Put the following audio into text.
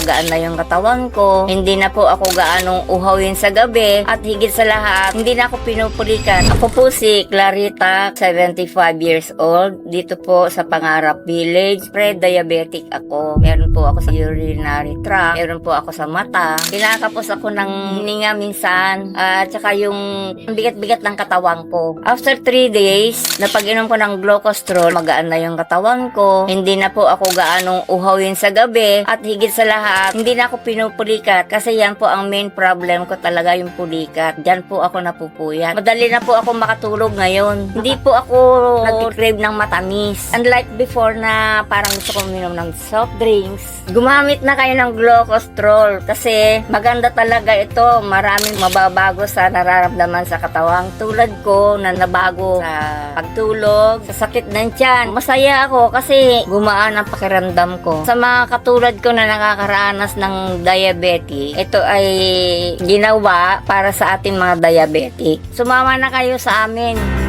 magaan na yung katawan ko. Hindi na po ako gaanong uhawin sa gabi. At higit sa lahat, hindi na ako pinupulikan. Ako po si Clarita, 75 years old. Dito po sa Pangarap Village. Pre-diabetic ako. Meron po ako sa urinary tract. Meron po ako sa mata. Kinakapos ako ng hininga minsan. At saka yung bigat-bigat ng katawan ko. After 3 days, napag-inom ko ng Glucostrol, magaan na yung katawan ko. Hindi na po ako gaanong uhawin sa gabi. At higit sa lahat, hindi na ako pinupulikat. Kasi yan po ang main problem ko talaga, yung pulikat. Diyan po ako napupuyat. Madali na po ako makatulog ngayon. Hindi po ako nag-crave ng matamis. Unlike before na parang gusto kong minom ng soft drinks. Gumamit na kayo ng Glucostrol kasi maganda talaga ito. Maraming mababago sa nararamdaman sa katawang. Tulad ko na nabago sa pagtulog, sa sakit ng tiyan. Masaya ako kasi gumaan ang pakiramdam ko. Sa mga katulad ko na nakakaranas ng diabetic, ito ay ginawa para sa ating mga diabetic. Sumama na kayo sa amin.